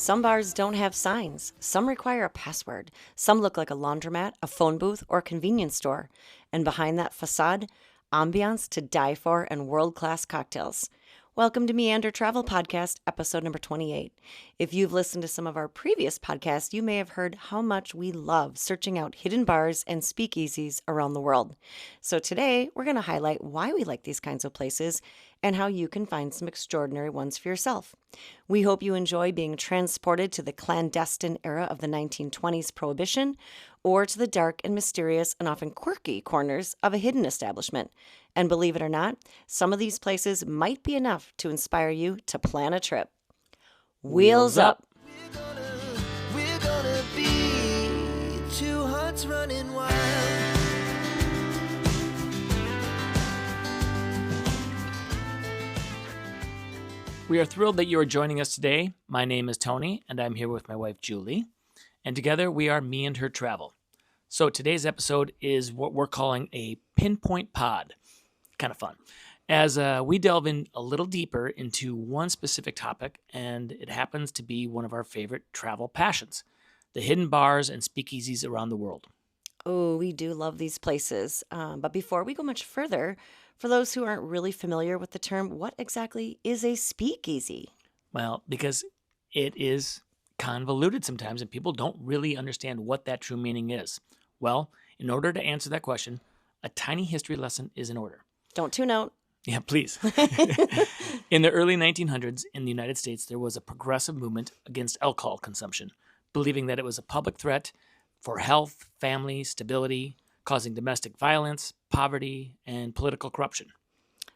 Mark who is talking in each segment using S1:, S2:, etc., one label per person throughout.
S1: Some bars don't have signs. Some require a password. Some look like a laundromat, a phone booth, or a convenience store. And behind that facade, ambiance to die for and world-class cocktails. Welcome to Meander Travel Podcast, episode number 28. If you've listened to some of our previous podcasts, you may have heard how much we love searching out hidden bars and speakeasies around the world. So today, we're going to highlight why we like these kinds of places and how you can find some extraordinary ones for yourself. We hope you enjoy being transported to the clandestine era of the 1920s Prohibition or to the dark and mysterious and often quirky corners of a hidden establishment. And believe it or not, some of these places might be enough to inspire you to plan a trip. Wheels up!
S2: We're gonna be two hearts running wild.
S3: We are thrilled that you are joining us today. My name is Tony, and I'm here with my wife, Julie. And together we are Me and Her Travel. So today's episode is what we're calling a pinpoint pod. Kind of fun. As we delve in a little deeper into one specific topic, and it happens to be one of our favorite travel passions, the hidden bars and speakeasies around the world.
S1: Oh, we do love these places. But before we go much further, for those who aren't really familiar with the term, what exactly is a speakeasy?
S3: Well, because it is convoluted sometimes and people don't really understand what that true meaning is. Well, in order to answer that question, a tiny history lesson is in order.
S1: Don't tune out.
S3: Yeah, please. In the early 1900s in the United States, there was a progressive movement against alcohol consumption, believing that it was a public threat for health, family, stability, causing domestic violence, poverty, and political corruption.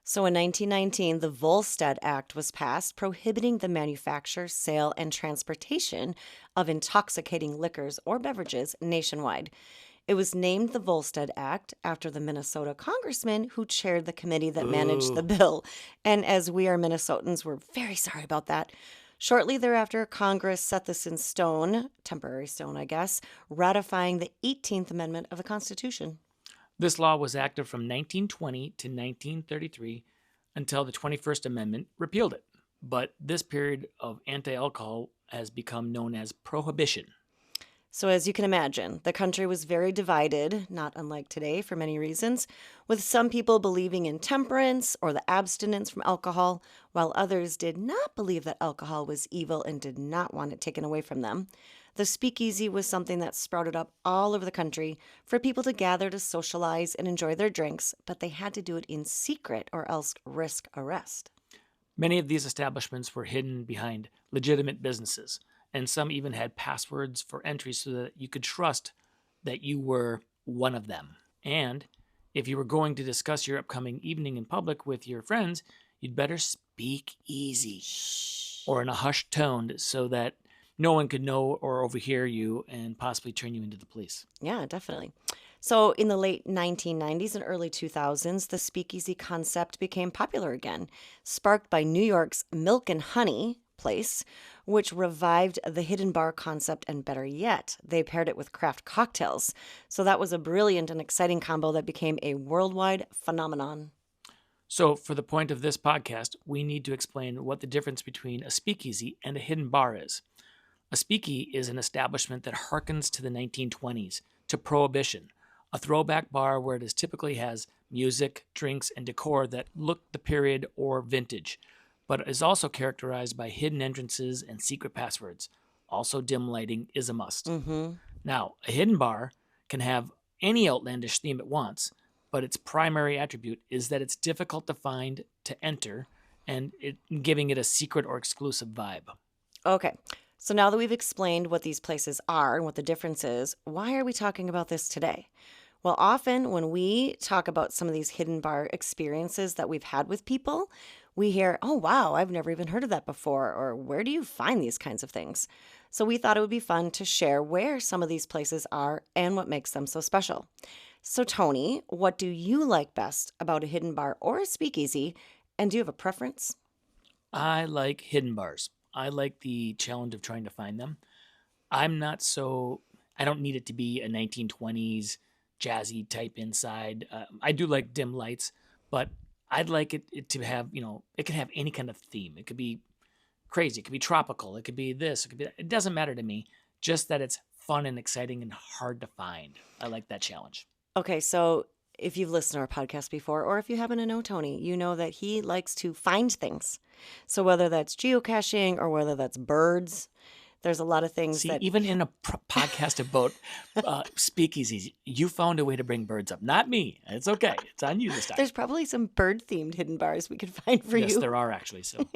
S1: So in 1919, the Volstead Act was passed prohibiting the manufacture, sale, and transportation of intoxicating liquors or beverages nationwide. It was named the Volstead Act after the Minnesota congressman who chaired the committee that managed the bill. And as we are Minnesotans, we're very sorry about that. Shortly thereafter, Congress set this in stone, temporary stone, I guess, ratifying the 18th Amendment of the Constitution.
S3: This law was active from 1920 to 1933 until the 21st Amendment repealed it. But this period of anti-alcohol has become known as Prohibition.
S1: So as you can imagine, the country was very divided, not unlike today for many reasons, with some people believing in temperance or the abstinence from alcohol, while others did not believe that alcohol was evil and did not want it taken away from them. The speakeasy was something that sprouted up all over the country for people to gather to socialize and enjoy their drinks, but they had to do it in secret or else risk arrest.
S3: Many of these establishments were hidden behind legitimate businesses, and some even had passwords for entry so that you could trust that you were one of them. And if you were going to discuss your upcoming evening in public with your friends, you'd better speak easy or in a hushed tone so that no one could know or overhear you and possibly turn you into the police.
S1: Yeah, definitely. So in the late 1990s and early 2000s, the speakeasy concept became popular again, sparked by New York's Milk and Honey place, which revived the hidden bar concept, and better yet, they paired it with craft cocktails. So that was a brilliant and exciting combo that became a worldwide phenomenon.
S3: So for the point of this podcast, we need to explain what the difference between a speakeasy and a hidden bar is. A speakeasy is an establishment that harkens to the 1920s, to Prohibition, a throwback bar where it typically has music, drinks, and decor that look the period or vintage, but is also characterized by hidden entrances and secret passwords. Also, dim lighting is a must. Now, a hidden bar can have any outlandish theme it wants, but its primary attribute is that it's difficult to find, to enter, and giving it a secret or exclusive vibe.
S1: Okay, so now that we've explained what these places are and what the difference is, why are we talking about this today? Well, often when we talk about some of these hidden bar experiences that we've had with people, we hear, oh, wow, I've never even heard of that before, or where do you find these kinds of things? So we thought it would be fun to share where some of these places are and what makes them so special. So Tony, what do you like best about a hidden bar or a speakeasy, and do you have a preference?
S3: I like hidden bars. I like the challenge of trying to find them. I don't need it to be a 1920s jazzy type inside. I do like dim lights, but I'd like it to have, it can have any kind of theme. It could be crazy. It could be tropical. It could be this. It could be that. It doesn't matter to me. Just that it's fun and exciting and hard to find. I like that challenge.
S1: Okay, so if you've listened to our podcast before, or if you happen to know Tony, you know that he likes to find things. So whether that's geocaching or whether that's birds, there's a lot of things
S3: See,
S1: that
S3: even in a podcast about speakeasies, you found a way to bring birds up. Not me. It's okay. It's on you this time.
S1: there's probably some bird-themed hidden bars we could find for
S3: Yes,
S1: you.
S3: there are actually. So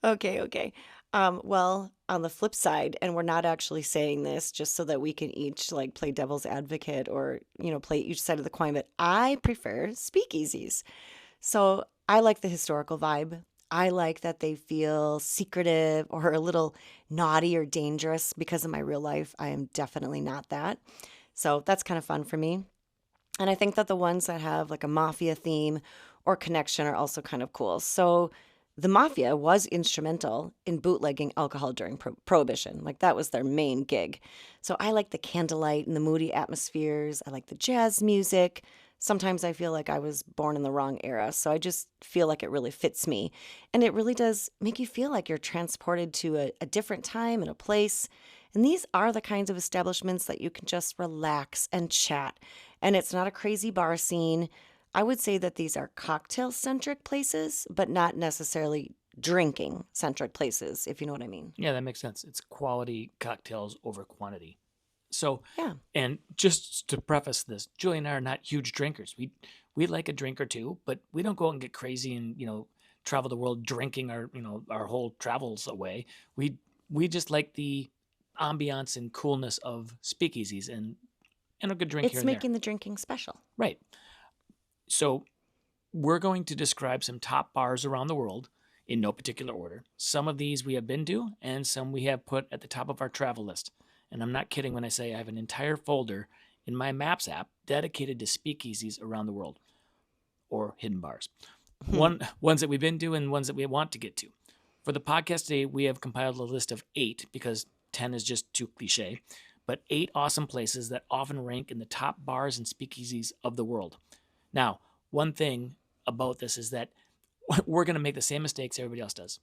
S1: Okay. Well, on the flip side, and we're not actually saying this just so that we can each like play devil's advocate or, play each side of the coin, but I prefer speakeasies. So I like the historical vibe. I like that they feel secretive or a little naughty or dangerous because in my real life, I am definitely not that. So that's kind of fun for me. And I think that the ones that have like a mafia theme or connection are also kind of cool. So the mafia was instrumental in bootlegging alcohol during Prohibition. Like that was their main gig. So I like the candlelight and the moody atmospheres. I like the jazz music. Sometimes I feel like I was born in the wrong era. So I just feel like it really fits me. And it really does make you feel like you're transported to a different time and a place. And these are the kinds of establishments that you can just relax and chat. And it's not a crazy bar scene. I would say that these are cocktail-centric places, but not necessarily drinking-centric places, if you know what I mean.
S3: yeah, that makes sense. It's quality cocktails over quantity. So,
S1: Yeah.
S3: and just to preface this, Julie and I are not huge drinkers. We like a drink or two, but we don't go out and get crazy and travel the world drinking our whole travels away. We just like the ambiance and coolness of speakeasies and a good drink here
S1: It's
S3: and there.
S1: making the drinking special.
S3: Right. So we're going to describe some top bars around the world in no particular order. Some of these we have been to, and some we have put at the top of our travel list. And I'm not kidding when I say I have an entire folder in my Maps app dedicated to speakeasies around the world, or hidden bars. Ones that we've been to and ones that we want to get to. For the podcast today, we have compiled a list of 8 because 10 is just too cliche, but 8 awesome places that often rank in the top bars and speakeasies of the world. Now, one thing about this is that we're going to make the same mistakes everybody else does.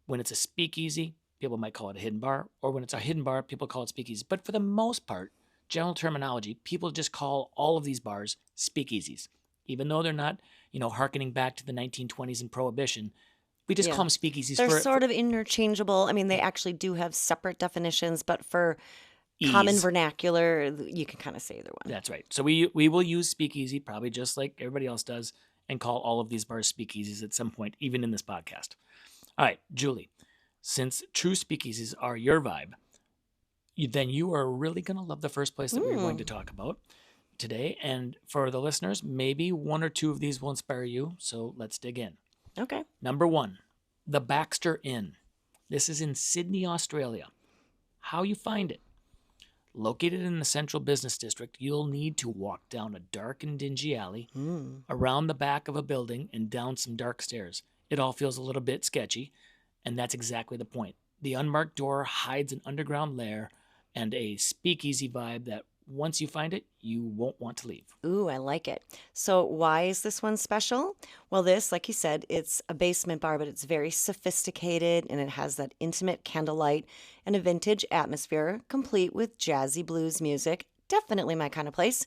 S3: When it's a speakeasy, people might call it a hidden bar, or when it's a hidden bar, people call it speakeasy. But for the most part, general terminology, people just call all of these bars speakeasies. Even though they're not, hearkening back to the 1920s and Prohibition, we just call them speakeasies.
S1: They're sort of interchangeable. I mean, they actually do have separate definitions, but for common vernacular, you can kind of say either one.
S3: That's right. So we will use speakeasy, probably just like everybody else does, and call all of these bars speakeasies at some point, even in this podcast. All right, Julie, since true speakeasies are your vibe, then you are really going to love the first place that we're going to talk about today. And for the listeners, maybe 1 or 2 of these will inspire you. So let's dig in.
S1: Okay.
S3: Number 1, the Baxter Inn. This is in Sydney, Australia. How you find it? Located in the central business district, you'll need to walk down a dark and dingy alley, around the back of a building, and down some dark stairs. It all feels a little bit sketchy, and that's exactly the point. The unmarked door hides an underground lair and a speakeasy vibe that once you find it, you won't want to leave.
S1: Ooh, I like it. So why is this one special? Well, this, like you said, it's a basement bar, but it's very sophisticated and it has that intimate candlelight and a vintage atmosphere, complete with jazzy blues music. Definitely my kind of place.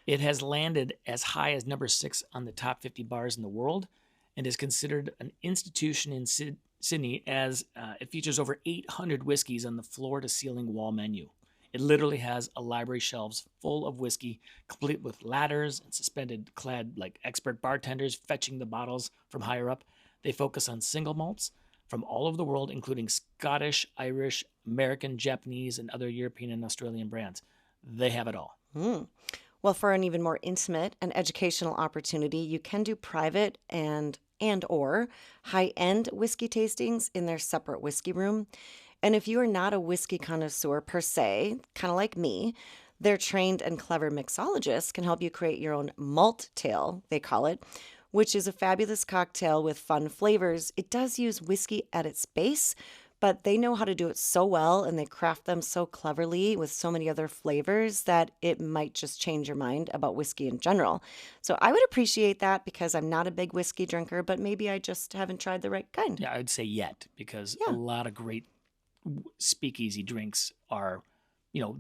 S3: It has landed as high as number 6 on the top 50 bars in the world and is considered an institution in Sydney as it features over 800 whiskeys on the floor-to-ceiling wall menu. It literally has a library shelves full of whiskey, complete with ladders and suspended clad like expert bartenders fetching the bottles from higher up. They focus on single malts from all over the world, including Scottish, Irish, American, Japanese, and other European and Australian brands. They have it all.
S1: Well, for an even more intimate and educational opportunity, you can do private and or high-end whiskey tastings in their separate whiskey room. And if you are not a whiskey connoisseur per se, kind of like me, their trained and clever mixologists can help you create your own malt tail, they call it, which is a fabulous cocktail with fun flavors. It does use whiskey at its base, but they know how to do it so well and they craft them so cleverly with so many other flavors that it might just change your mind about whiskey in general. So I would appreciate that because I'm not a big whiskey drinker, but maybe I just haven't tried the right kind.
S3: Yeah, I'd say yet, because
S1: Yeah.
S3: a lot of great speakeasy drinks are,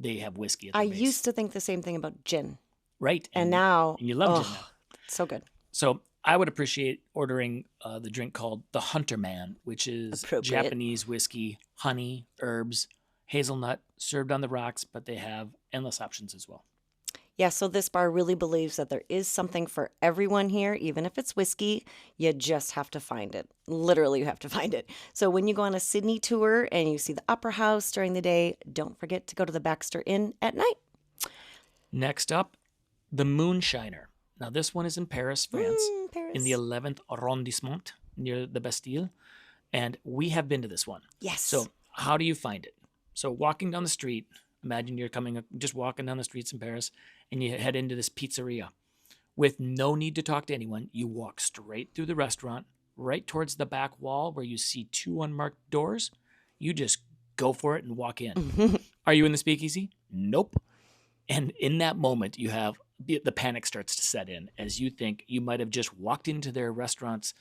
S3: they have whiskey at
S1: I
S3: the base.
S1: used to think the same thing about gin,
S3: Right.
S1: and now,
S3: And you love gin now.
S1: so good.
S3: So I would appreciate ordering the drink called the Hunter Man, which is
S1: Appropriate.
S3: Japanese whiskey, honey, herbs, hazelnut, served on the rocks, but they have endless options as well.
S1: Yeah, so this bar really believes that there is something for everyone here, even if it's whiskey. You just have to find it. Literally, you have to find it. So when you go on a Sydney tour and you see the Opera House during the day, don't forget to go to the Baxter Inn at night.
S3: Next up, the Moonshiner. Now, this one is in Paris, France,
S1: Paris.
S3: in the 11th arrondissement near the Bastille. And we have been to this one.
S1: Yes.
S3: So how do you find it? So walking down the street, imagine you're just walking down the streets in Paris, and you head into this pizzeria. With no need to talk to anyone, you walk straight through the restaurant, right towards the back wall where you see 2 unmarked doors. You just go for it and walk in. Are you in the speakeasy? Nope. And in that moment, you have the panic starts to set in as you think you might have just walked into their restaurant's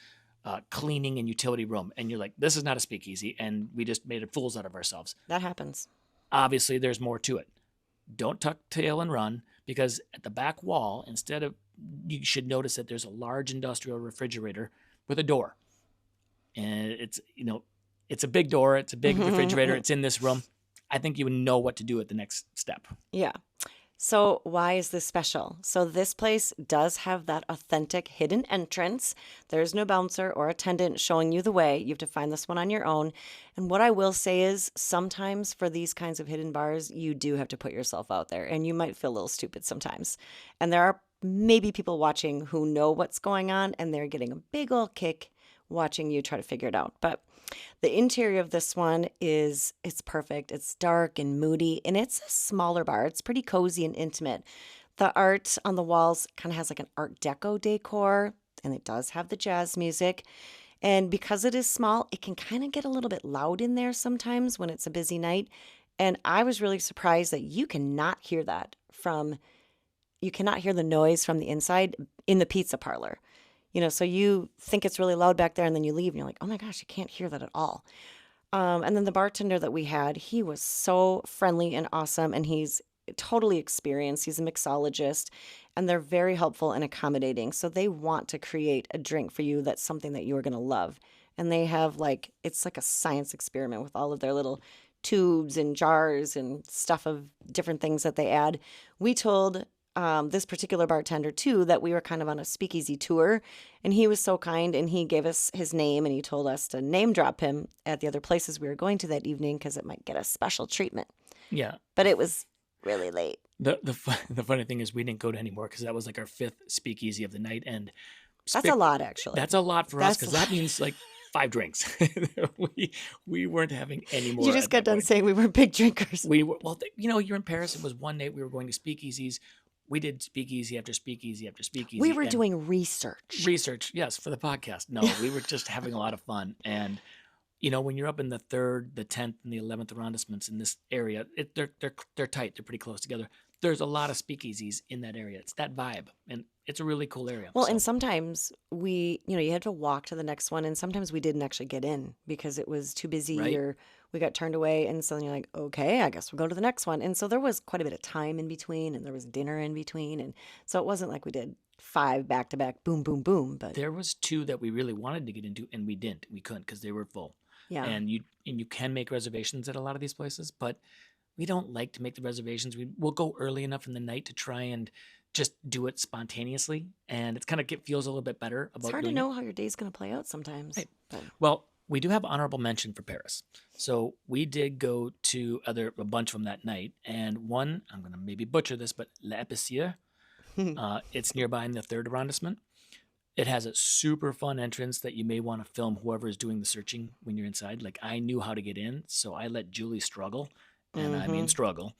S3: cleaning and utility room. And you're like, this is not a speakeasy. And we just made fools out of ourselves.
S1: That happens.
S3: Obviously, there's more to it. Don't tuck tail and run, because at the back wall, you should notice that there's a large industrial refrigerator with a door. And it's a big door. It's a big refrigerator. It's in this room. I think you would know what to do at the next step.
S1: Yeah. So why is this special? So this place does have that authentic hidden entrance. There's no bouncer or attendant showing you the way. You have to find this one on your own. And what I will say is sometimes for these kinds of hidden bars, you do have to put yourself out there and you might feel a little stupid sometimes. And there are maybe people watching who know what's going on and they're getting a big old kick watching you try to figure it out. But the interior of this one it's perfect. It's dark and moody, and it's a smaller bar. It's pretty cozy and intimate. The art on the walls kind of has like an Art Deco decor, and it does have the jazz music. And because it is small, it can kind of get a little bit loud in there sometimes when it's a busy night. And I was really surprised that you cannot hear the noise from the inside in the pizza parlor. So you think it's really loud back there and then you leave and you're like, oh my gosh, you can't hear that at all. And then the bartender that we had, he was so friendly and awesome, and he's totally experienced. He's a mixologist, and they're very helpful and accommodating. So they want to create a drink for you that's something that you are going to love. And they have it's like a science experiment with all of their little tubes and jars and stuff of different things that they add. We told this particular bartender too that we were kind of on a speakeasy tour, and he was so kind and he gave us his name and he told us to name drop him at the other places we were going to that evening because it might get us special treatment.
S3: Yeah.
S1: But it was really late.
S3: The funny thing is we didn't go to any more because that was like our 5th speakeasy of the night. And
S1: That's a lot, actually.
S3: That's a lot for us
S1: That's
S3: because
S1: a
S3: that
S1: lot.
S3: means like 5 drinks. we weren't having any more.
S1: You just
S3: at
S1: got
S3: that
S1: done
S3: point.
S1: saying we were big drinkers.
S3: We were, well, you're in Paris. It was one night we were going to speakeasies. We did speakeasy after speakeasy after speakeasy.
S1: We were doing research.
S3: Research, yes, for the podcast. No, we were just having a lot of fun. And, when you're up in the 3rd, the 10th, and the 11th arrondissements in this area, they're tight. They're pretty close together. There's a lot of speakeasies in that area. It's that vibe. And it's a really cool area.
S1: Well, and sometimes you had to walk to the next one, and sometimes we didn't actually get in because it was too busy
S3: Right.
S1: or we got turned away. And so then you're like, okay, I guess we'll go to the next one. And so there was quite a bit of time in between, and there was dinner in between. And so it wasn't like we did 5 back to back, boom, boom, boom. But
S3: There was 2 that we really wanted to get into, and we didn't. We couldn't because they were full.
S1: yeah.
S3: And you can make reservations at a lot of these places, but we don't like to make the reservations. We'll go early enough in the night to try and just do it spontaneously, and it's kind of feels a little bit better about
S1: It's hard to
S3: doing
S1: know how your day's going to play out sometimes.
S3: Right.
S1: But
S3: Well, we do have honorable mention for Paris. So we did go to a bunch of them that night, and one, I'm going to maybe butcher this, but L'Épicier, it's nearby in the 3rd arrondissement. It has a super fun entrance that you may want to film whoever is doing the searching when you're inside. Like, I knew how to get in, so I let Julie struggle, and I mean struggle,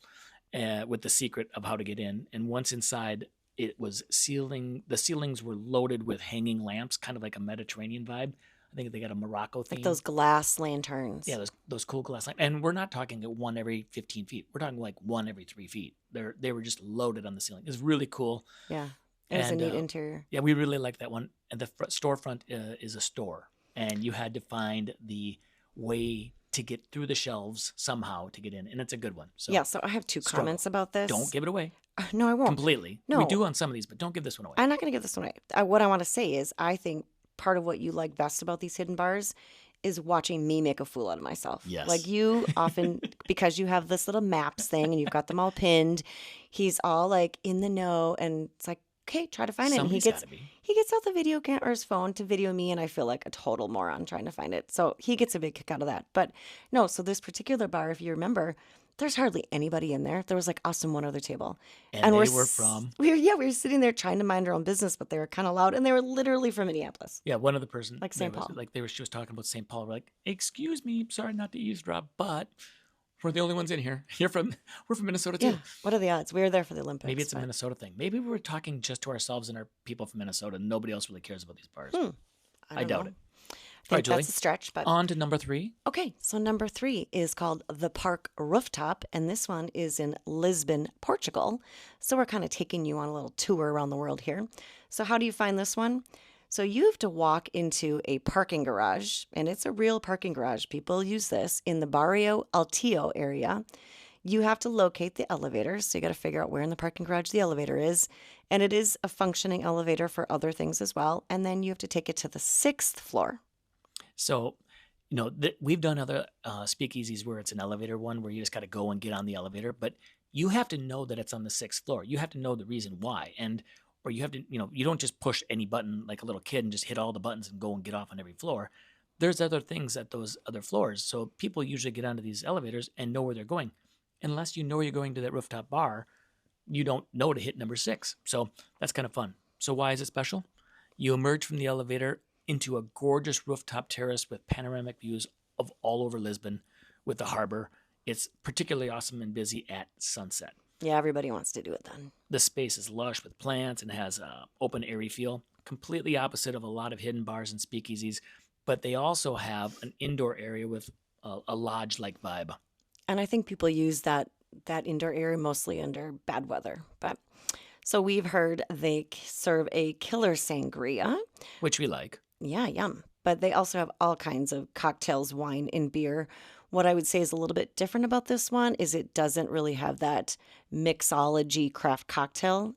S3: with the secret of how to get in. And once inside, the ceilings were loaded with hanging lamps, kind of like a Mediterranean vibe. think they got a Morocco theme.
S1: Like those glass lanterns.
S3: Yeah, those cool glass lanterns. And we're not talking one every 15 feet. We're talking like one every 3 feet. They were just loaded on the ceiling. It's really cool.
S1: Yeah. It was a neat interior.
S3: Yeah, we really like that one. And the storefront is a store. And you had to find the way to get through the shelves somehow to get in. And it's a good one. So
S1: yeah, so I have two comments about this.
S3: Don't give it away.
S1: No, I won't.
S3: Completely.
S1: No.
S3: We do on some of these, but don't give this one away.
S1: I'm not going to give this one away. What I want to say is I think part of what you like best about these hidden bars is watching me make a fool out of myself.
S3: Yes.
S1: Like you often, because you have this little maps thing and you've got them all pinned, he's all like in the know and it's like, okay, try to find it. And he gets out the video camera or his phone to video me, and I feel like a total moron trying to find it. So he gets a big kick out of that. But no, so this particular bar, if you remember, there's hardly anybody in there. There was like us and one other table.
S3: And they were from?
S1: We were sitting there trying to mind our own business, but they were kind of loud, and they were literally from Minneapolis.
S3: Yeah, one of the person.
S1: Like St. Paul.
S3: She was talking about St. Paul. We're like, excuse me, sorry not to eavesdrop, but we're the only ones in here. We're from Minnesota too.
S1: Yeah. What are the odds? We were there for the Olympics.
S3: Maybe it's a Minnesota thing. Maybe we were talking just to ourselves and our people from Minnesota. Nobody else really cares about these bars. I doubt it.
S1: I think that's a stretch, but
S3: on to number 3.
S1: Okay, so number 3 is called the Park Rooftop, and this one is in Lisbon, Portugal. So we're kind of taking you on a little tour around the world here. So how do you find this one? So you have to walk into a parking garage, and it's a real parking garage. People use this in the Barrio Altillo area. You have to locate the elevator, so you got to figure out where in the parking garage the elevator is. And it is a functioning elevator for other things as well. And then you have to take it to the 6th floor.
S3: So, we've done other speakeasies where it's an elevator one where you just got to go and get on the elevator. But you have to know that it's on the 6th floor. You have to know the reason why. Or you have to, you don't just push any button like a little kid and just hit all the buttons and go and get off on every floor. There's other things at those other floors. So people usually get onto these elevators and know where they're going. Unless you know you're going to that rooftop bar, you don't know to hit number 6. So that's kind of fun. So why is it special? You emerge from the elevator into a gorgeous rooftop terrace with panoramic views of all over Lisbon with the harbor. It's particularly awesome and busy at sunset.
S1: Yeah, everybody wants to do it then.
S3: The space is lush with plants and has an open, airy feel, completely opposite of a lot of hidden bars and speakeasies, but they also have an indoor area with a lodge-like vibe.
S1: And I think people use that indoor area mostly under bad weather. But so we've heard they serve a killer sangria,
S3: which we like.
S1: Yeah, yum. But they also have all kinds of cocktails, wine, and beer. What I would say is a little bit different about this one is it doesn't really have that mixology craft cocktail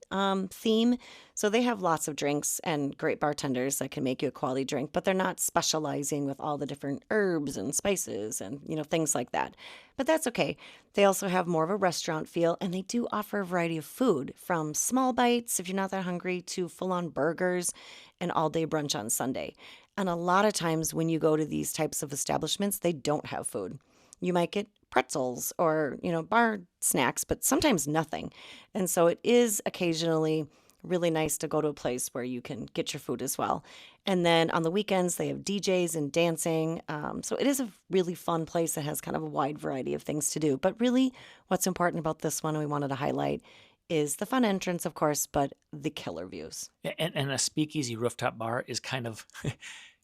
S1: theme. So they have lots of drinks and great bartenders that can make you a quality drink, but they're not specializing with all the different herbs and spices and, things like that. But that's okay. They also have more of a restaurant feel, and they do offer a variety of food from small bites if you're not that hungry to full-on burgers and all-day brunch on Sunday. And a lot of times when you go to these types of establishments, they don't have food. You might get pretzels or, bar snacks, but sometimes nothing. And so it is occasionally really nice to go to a place where you can get your food as well. And then on the weekends, they have DJs and dancing. So it is a really fun place that has kind of a wide variety of things to do. But really what's important about this one, and we wanted to highlight, is the fun entrance, of course, but the killer views.
S3: And a speakeasy rooftop bar is kind of,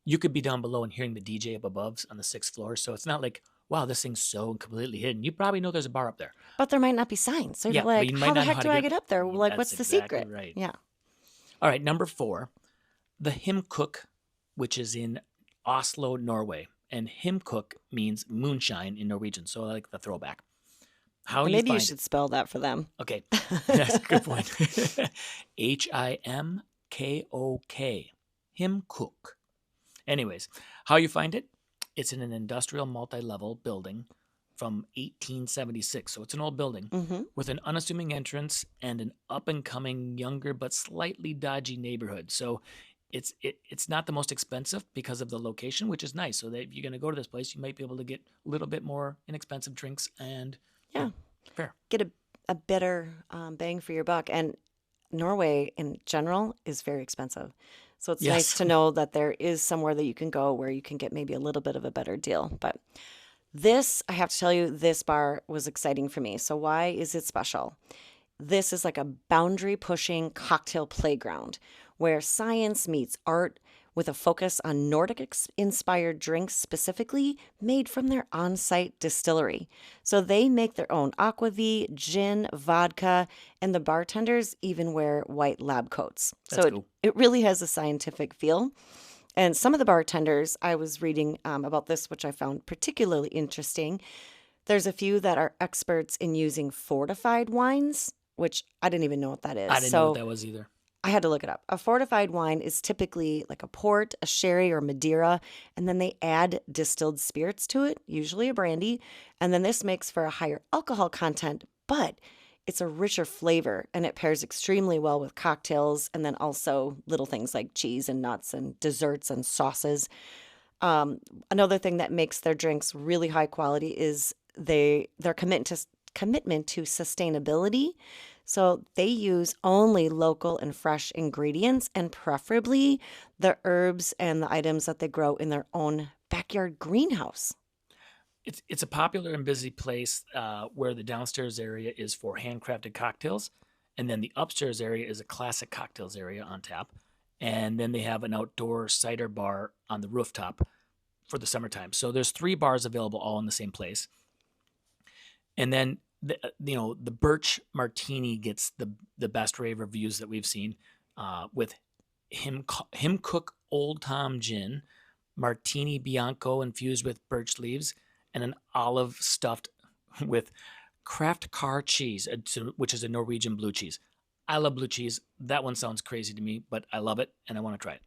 S3: you could be down below and hearing the DJ up above on the 6th floor. So it's not like, wow, this thing's so completely hidden. You probably know there's a bar up there.
S1: But there might not be signs. So you're like, how the heck do I get up there? Like, what's the secret?
S3: Right.
S1: Yeah.
S3: All right, number 4, the Himkook, which is in Oslo, Norway. And Himkook means moonshine in Norwegian. So I like the throwback.
S1: Maybe you should spell that for them.
S3: Okay, that's a good point. Himkok. Himkook. Anyways, how you find it? It's in an industrial multi-level building from 1876. So it's an old building with an unassuming entrance and an up-and-coming, younger but slightly dodgy neighborhood. So it's not the most expensive because of the location, which is nice. So that if you're going to go to this place, you might be able to get a little bit more inexpensive drinks and fair.
S1: Get a better bang for your buck. And Norway in general is very expensive. So it's nice to know that there is somewhere that you can go where you can get maybe a little bit of a better deal. But this, I have to tell you, this bar was exciting for me. So why is it special? This is like a boundary-pushing cocktail playground where science meets art with a focus on Nordic-inspired drinks specifically made from their on-site distillery. So they make their own aquavit, gin, vodka, and the bartenders even wear white lab coats.
S3: That's
S1: So
S3: cool.
S1: it really has a scientific feel. And some of the bartenders, I was reading about this, which I found particularly interesting. There's a few that are experts in using fortified wines, which I didn't even know what that is.
S3: I didn't know what that was either.
S1: I had to look it up. A fortified wine is typically like a port, a sherry, or Madeira, and then they add distilled spirits to it, usually a brandy, and then this makes for a higher alcohol content, but it's a richer flavor, and it pairs extremely well with cocktails, and then also little things like cheese and nuts and desserts and sauces. Another thing that makes their drinks really high quality is their commitment to sustainability. So they use only local and fresh ingredients, and preferably the herbs and the items that they grow in their own backyard greenhouse.
S3: It's a popular and busy place where the downstairs area is for handcrafted cocktails, and then the upstairs area is a classic cocktails area on tap, and then they have an outdoor cider bar on the rooftop for the summertime. So there's 3 bars available all in the same place, and then the birch martini gets the best rave reviews that we've seen, with him cook Old Tom gin, martini bianco infused with birch leaves, and an olive stuffed with Kraft car cheese, which is a Norwegian blue cheese. I love blue cheese. That one sounds crazy to me, but I love it and I want to try it.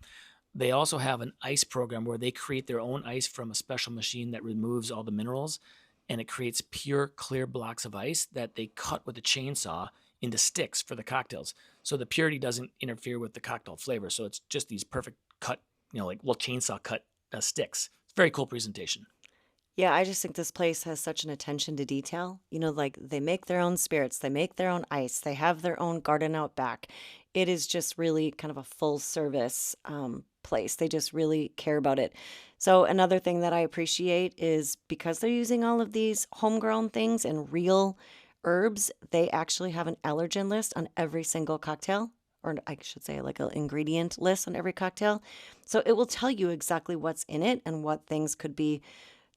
S3: They also have an ice program where they create their own ice from a special machine that removes all the minerals, and it creates pure, clear blocks of ice that they cut with a chainsaw into sticks for the cocktails. So the purity doesn't interfere with the cocktail flavor. So it's just these perfect cut, chainsaw cut sticks. It's a very cool presentation.
S1: Yeah, I just think this place has such an attention to detail. Like they make their own spirits, they make their own ice, they have their own garden out back. It is just really kind of a full service place. They just really care about it. So another thing that I appreciate is because they're using all of these homegrown things and real herbs, they actually have an allergen list on every single cocktail, or I should say like an ingredient list on every cocktail. So it will tell you exactly what's in it and what things could be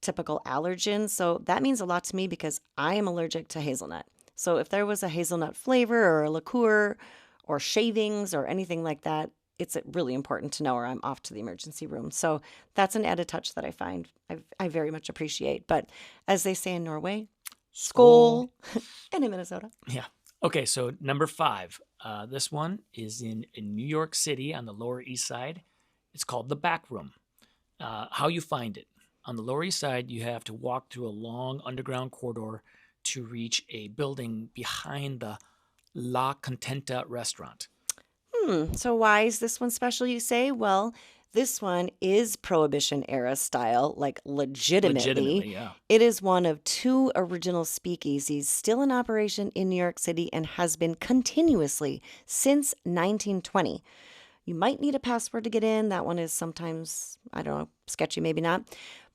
S1: typical allergens. So that means a lot to me because I am allergic to hazelnut. So if there was a hazelnut flavor or a liqueur or shavings or anything like that, it's really important to know or I'm off to the emergency room. So that's an added touch that I find I very much appreciate. But as they say in Norway, skål, and in Minnesota.
S3: Yeah. Okay, so number 5. This one is in New York City on the Lower East Side. It's called The Back Room. How you find it. On the Lower East Side, you have to walk through a long underground corridor to reach a building behind the La Contenta restaurant.
S1: So why is this one special, you say? Well, this one is Prohibition era style, like legitimately.
S3: Yeah.
S1: It is one of 2 original speakeasies still in operation in New York City and has been continuously since 1920. You might need a password to get in. That one is sometimes, I don't know, sketchy, maybe not.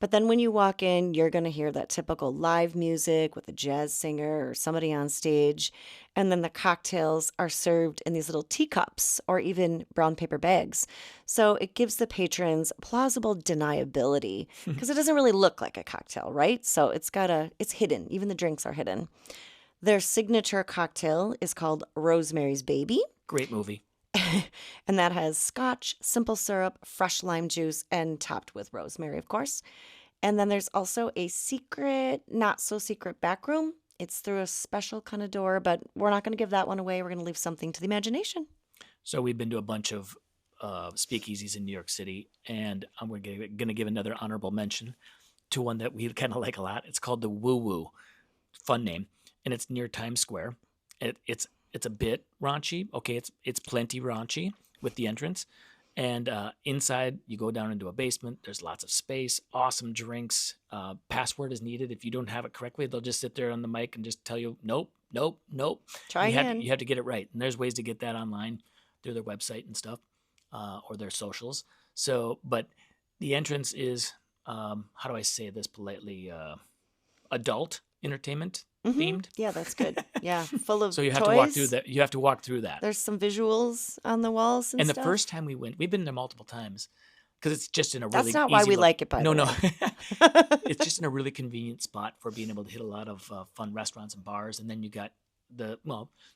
S1: But then when you walk in, you're going to hear that typical live music with a jazz singer or somebody on stage. And then the cocktails are served in these little teacups or even brown paper bags. So it gives the patrons plausible deniability because it doesn't really look like a cocktail, right? So it's hidden. Even the drinks are hidden. Their signature cocktail is called Rosemary's Baby.
S3: Great movie.
S1: And that has scotch, simple syrup, fresh lime juice, and topped with rosemary, of course. And then there's also a secret, not so secret back room. It's through a special kind of door, but we're not going to give that one away. We're going to leave something to the imagination.
S3: So we've been to a bunch of speakeasies in New York City, and I'm going to give another honorable mention to one that we kind of like a lot. It's called the Woo Woo. Fun name. And it's near Times Square. It's a bit raunchy. Okay, it's plenty raunchy with the entrance. And inside, you go down into a basement. There's lots of space, awesome drinks. Password is needed. If you don't have it correctly, they'll just sit there on the mic and just tell you, nope.
S1: Try again.
S3: You have to get it right. And there's ways to get that online through their website and stuff, or their socials. So, but the entrance is, how do I say this politely, adult entertainment themed.
S1: Yeah, that's good. Yeah, full of
S3: So you have
S1: toys.
S3: to walk through that. You have to walk through that.
S1: There's some visuals on the walls and
S3: And
S1: stuff.
S3: the first time we went, we've been there multiple times. because it's just in a
S1: That's
S3: really
S1: not why
S3: easy
S1: we like it, by
S3: no,
S1: the
S3: no.
S1: way.
S3: It's just in a really convenient spot for being able to hit a lot of fun restaurants and bars. And then you got the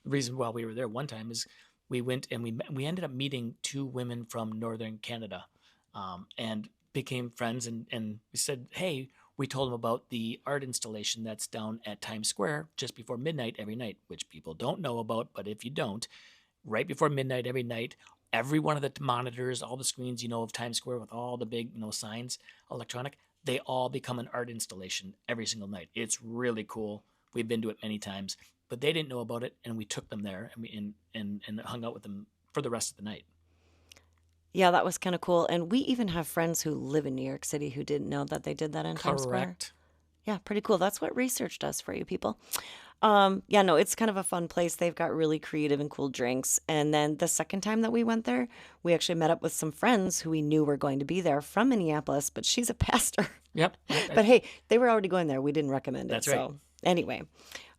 S3: reason why we were there one time is we went and we ended up meeting two women from Northern Canada, and became friends. And we said, hey, we told them about the art installation that's down at Times Square just before midnight every night, which people don't know about. But if you don't, right before midnight every night, every one of the monitors, all the screens, of Times Square with all the big, signs, electronic, they all become an art installation every single night. It's really cool. We've been to it many times, but they didn't know about it, and we took them there and hung out with them for the rest of the night.
S1: Yeah, that was kind of cool. And we even have friends who live in New York City who didn't know that they did that in Times Square.
S3: Correct.
S1: Yeah, pretty cool. That's what research does for you people. Yeah, no, it's kind of a fun place. They've got really creative and cool drinks. And then the second time that we went there, we actually met up with some friends who we knew were going to be there from Minneapolis, but she's a pastor.
S3: Yep.
S1: But hey, they were already going there. We didn't recommend it.
S3: That's right.
S1: So anyway,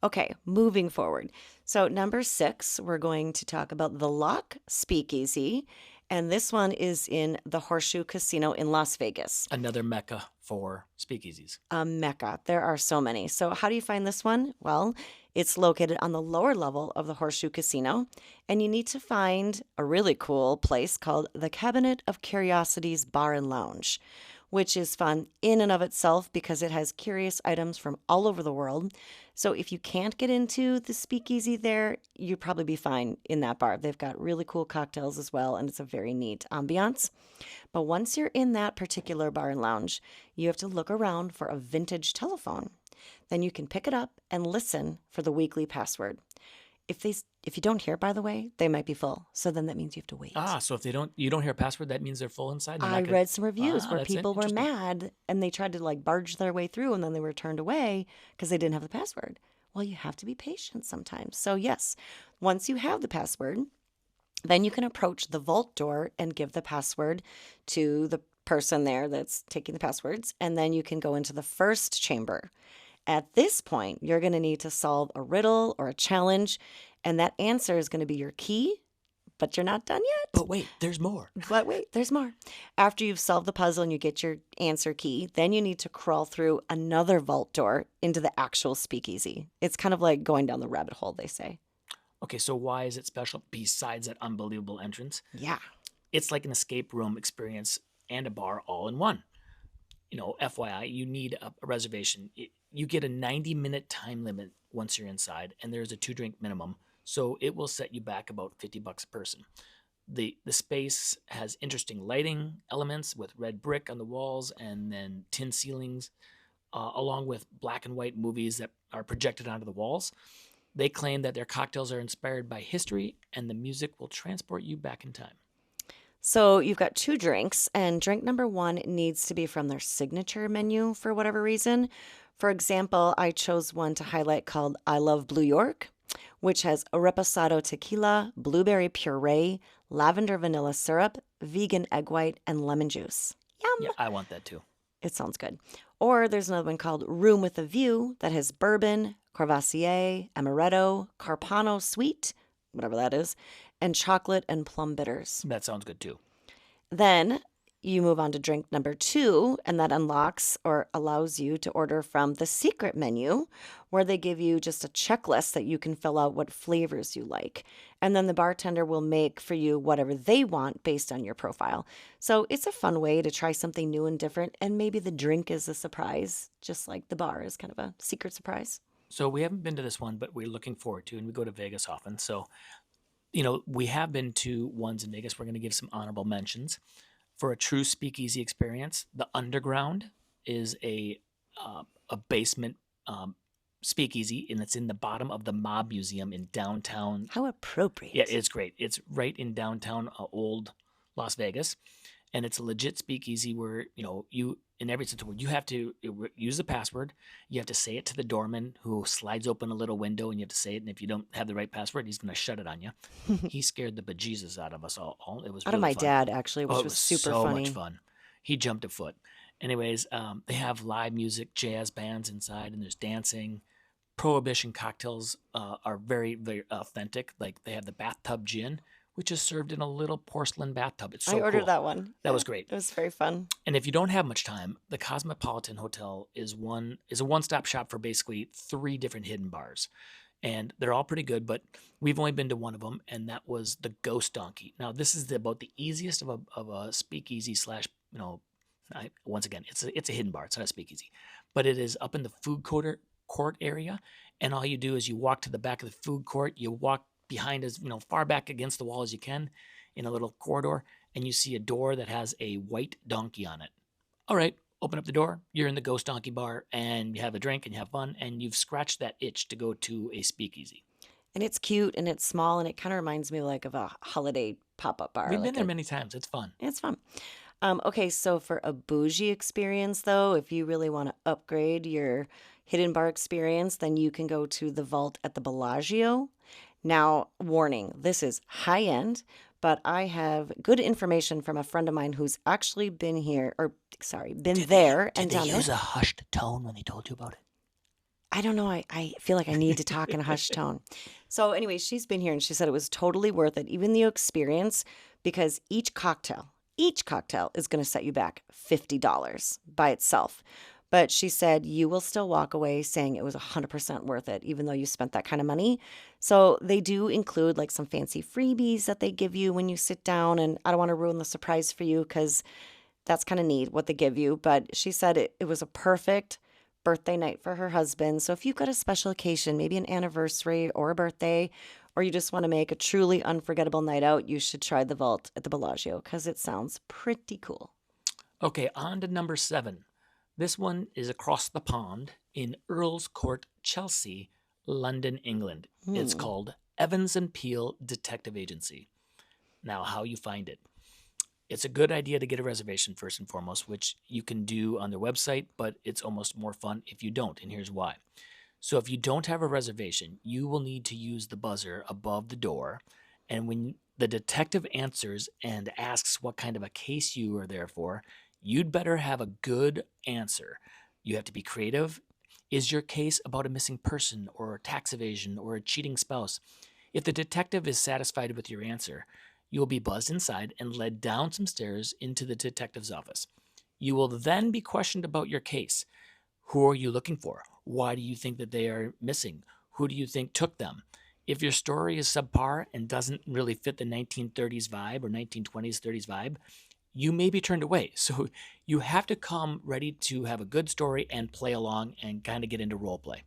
S1: okay, moving forward. So number 6, we're going to talk about the Lock Speakeasy. And this one is in the Horseshoe Casino in Las Vegas.
S3: Another mecca for speakeasies.
S1: A mecca. There are so many. So how do you find this one? Well, it's located on the lower level of the Horseshoe Casino, and you need to find a really cool place called the Cabinet of Curiosities Bar and Lounge, which is fun in and of itself because it has curious items from all over the world. So if you can't get into the speakeasy there, you'd probably be fine in that bar. They've got really cool cocktails as well, and it's a very neat ambiance. But once you're in that particular bar and lounge, you have to look around for a vintage telephone. Then you can pick it up and listen for the weekly password. If you don't hear, by the way, they might be full. So then that means you have to wait.
S3: So if you don't hear a password, that means they're full inside.
S1: I read some reviews where
S3: that's
S1: people were
S3: interesting.
S1: mad and they tried to barge their way through and then they were turned away because they didn't have the password. Well, you have to be patient sometimes. So yes, once you have the password, then you can approach the vault door and give the password to the person there that's taking the passwords. And then you can go into the first chamber. At this point, you're going to need to solve a riddle or a challenge, and that answer is going to be your key, but you're not done yet.
S3: But wait, there's more.
S1: But wait, there's more. After you've solved the puzzle and you get your answer key, then you need to crawl through another vault door into the actual speakeasy. It's kind of like going down the rabbit hole, they say.
S3: Okay, so why is it special besides that unbelievable entrance?
S1: Yeah.
S3: It's like an escape room experience and a bar all in one. FYI, you need a reservation. You get a 90-minute time limit once you're inside, and there's a 2-drink minimum. So it will set you back about $50 a person. The space has interesting lighting elements with red brick on the walls and then tin ceilings, along with black and white movies that are projected onto the walls. They claim that their cocktails are inspired by history, and the music will transport you back in time.
S1: So you've got 2 drinks, and drink number 1 needs to be from their signature menu for whatever reason. For example, I chose one to highlight called I Love Blue York, which has a reposado tequila, blueberry puree, lavender vanilla syrup, vegan egg white, and lemon juice. Yum!
S3: Yeah, I want that too.
S1: It sounds good. Or there's another one called Room with a View that has bourbon, Courvoisier, amaretto, Carpano sweet, whatever that is, and chocolate and plum bitters.
S3: That sounds good too.
S1: Then you move on to drink number 2, and that unlocks or allows you to order from the secret menu, where they give you just a checklist that you can fill out what flavors you like. And then the bartender will make for you whatever they want based on your profile. So it's a fun way to try something new and different, and maybe the drink is a surprise, just like the bar is kind of a secret surprise.
S3: So we haven't been to this one, but we're looking forward to, and we go to Vegas often. So, we have been to ones in Vegas. We're going to give some honorable mentions. For a true speakeasy experience, the Underground is a basement speakeasy, and it's in the bottom of the Mob Museum in downtown.
S1: How appropriate.
S3: Yeah, it's great. It's right in downtown old Las Vegas, and it's a legit speakeasy where, you, in every sense of the word, you have to use the password. You have to say it to the doorman who slides open a little window, and you have to say it. And if you don't have the right password, he's going to shut it on you. He scared the bejesus out of us all. It was
S1: Out
S3: really
S1: of my
S3: fun.
S1: dad, actually, which
S3: It
S1: was super
S3: so
S1: funny.
S3: much fun. He jumped a foot. Anyways, they have live music, jazz bands inside, and there's dancing. Prohibition cocktails are very, very authentic. Like they have the Bathtub Gin, which is served in a little porcelain bathtub. It's so
S1: I ordered
S3: cool.
S1: that one.
S3: That was great.
S1: It was very fun.
S3: And if you don't have much time, the Cosmopolitan Hotel is a one-stop shop for basically 3 different hidden bars. And they're all pretty good, but we've only been to one of them, and that was the Ghost Donkey. Now, this is about the easiest of a speakeasy slash, once again, it's a hidden bar. It's not a speakeasy. But it is up in the food court area, and all you do is you walk to the back of the food court, you walk behind as far back against the wall as you can in a little corridor, and you see a door that has a white donkey on it. All right, open up the door, you're in the Ghost Donkey bar, and you have a drink and you have fun, and you've scratched that itch to go to a speakeasy.
S1: And it's cute and it's small, and it kind of reminds me of a holiday pop-up bar.
S3: We've been there many times. It's fun.
S1: It's fun. Okay, so for a bougie experience, though, if you really want to upgrade your hidden bar experience, then you can go to the Vault at the Bellagio. Now, warning, this is high-end, but I have good information from a friend of mine who's actually been there and done it.
S3: A hushed tone when they told you about it?
S1: I don't know. I feel like I need to talk in a hushed tone. So anyway, she's been here and she said it was totally worth it, even the experience, because each cocktail is going to set you back $50 by itself. But she said you will still walk away saying it was 100% worth it, even though you spent that kind of money. So they do include like some fancy freebies that they give you when you sit down. And I don't want to ruin the surprise for you because that's kind of neat what they give you. But she said it was a perfect birthday night for her husband. So if you've got a special occasion, maybe an anniversary or a birthday, or you just want to make a truly unforgettable night out, you should try the Vault at the Bellagio because it sounds pretty cool.
S3: Okay, on to number 7. This one is across the pond in Earl's Court, Chelsea, London, England. It's called Evans and Peel Detective Agency. Now, how you find it. It's a good idea to get a reservation first and foremost, which you can do on their website, but it's almost more fun if you don't, and here's why. So if you don't have a reservation, you will need to use the buzzer above the door, and when the detective answers and asks what kind of a case you are there for, you'd better have a good answer. You have to be creative. Is your case about a missing person or tax evasion or a cheating spouse? If the detective is satisfied with your answer, you will be buzzed inside and led down some stairs into the detective's office. You will then be questioned about your case. Who are you looking for? Why do you think that they are missing? Who do you think took them? If your story is subpar and doesn't really fit the 1930s vibe or 1920s, 30s vibe, you may be turned away. So you have to come ready to have a good story and play along and kind of get into role play.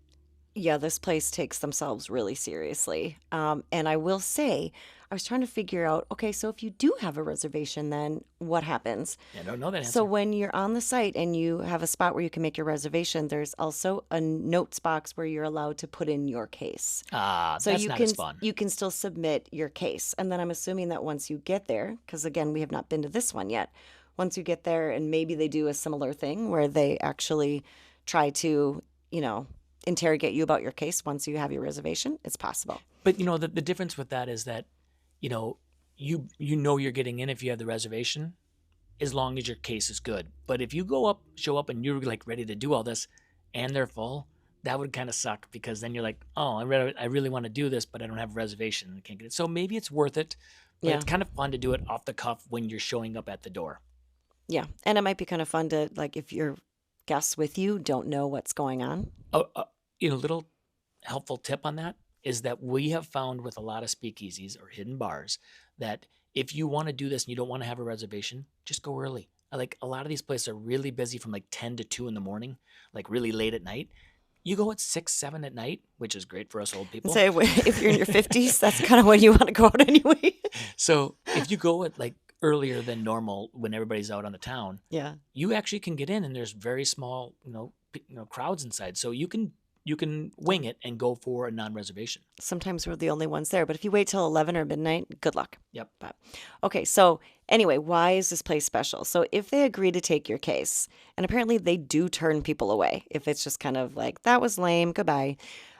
S1: Yeah, this place takes themselves really seriously. And I will say, I was trying to figure out, okay, so if you do have a reservation, then what happens?
S3: I don't know that answer.
S1: So when you're on the site and you have a spot where you can make your reservation, there's also a notes box where you're allowed to put in your case. So
S3: that's not as fun.
S1: You can still submit your case. And then I'm assuming that once you get there, because again, we have not been to this one yet, once you get there and maybe they do a similar thing where they actually try to, interrogate you about your case once you have your reservation, it's possible.
S3: But the difference with that is that you know you're getting in if you have the reservation, as long as your case is good. But if you show up and you're like ready to do all this and they're full, that would kind of suck, because then you're like, oh, I really want to do this, but I don't have a reservation and I can't get it. So maybe it's worth it, but it's kind of fun to do it off the cuff when you're showing up at the door.
S1: Yeah, and it might be kind of fun to, like, if your guests with you don't know what's going on.
S3: A little helpful tip on that is that we have found with a lot of speakeasies or hidden bars that if you want to do this and you don't want to have a reservation, just go early. Like, a lot of these places are really busy from like 10 to 2 in the morning, like really late at night. You go at 6, 7 at night, which is great for us old people.
S1: Say, if you're in your 50s, that's kind of when you want to go out anyway.
S3: So if you go at like earlier than normal when everybody's out on the town, you actually can get in, and there's very small, crowds inside. So you can wing it and go for a non-reservation. Sometimes
S1: we're the only ones there, but if you wait till 11 or midnight, good luck.
S3: Yep.
S1: But, okay, so anyway, why is this place special? So if they agree to take your case, and apparently they do turn people away if it's just kind of like, that was lame, goodbye.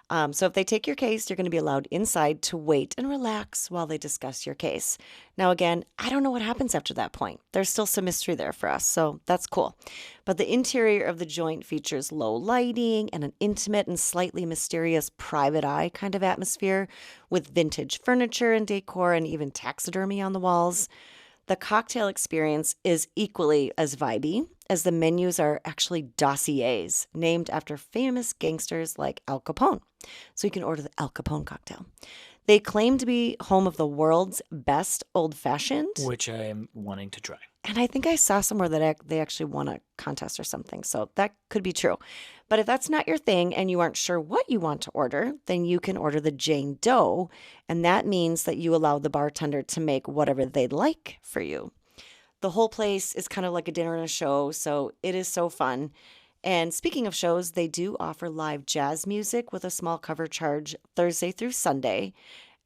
S1: So if they take your case, you're going to be allowed inside to wait and relax while they discuss your case. Now, again, I don't know what happens after that point. There's still some mystery there for us, so that's cool. But the interior of the joint features low lighting and an intimate and slightly mysterious private eye kind of atmosphere with vintage furniture and decor and even taxidermy on the walls. The cocktail experience is equally as vibey, as the menus are actually dossiers named after famous gangsters like Al Capone. So you can order the Al Capone cocktail. They claim to be home of the world's best old fashioned.
S3: Which I am wanting to try.
S1: And I think I saw somewhere that they actually won a contest or something. So that could be true. But if that's not your thing and you aren't sure what you want to order, then you can order the Jane Doe. And that means that you allow the bartender to make whatever they'd like for you. The whole place is kind of like a dinner and a show. So it is so fun. And speaking of shows, they do offer live jazz music with a small cover charge Thursday through Sunday.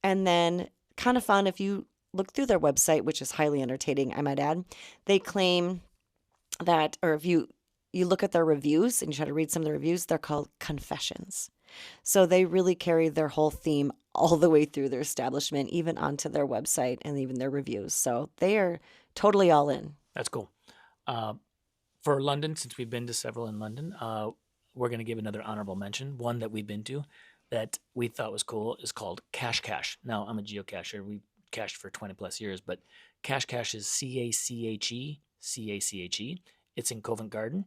S1: And then kind of fun if you look through their website, which is highly entertaining, I might add. They claim that, or if you look at their reviews and you try to read some of the reviews, they're called confessions. So they really carry their whole theme all the way through their establishment, even onto their website and even their reviews. So they are totally all in.
S3: That's cool. For London, since we've been to several in London, we're going to give another honorable mention. One that we've been to that we thought was cool is called Cash Cash. Now, I'm a geocacher. We cached for 20 plus years, but Cash Cash is Cache, Cache. It's in Covent Garden.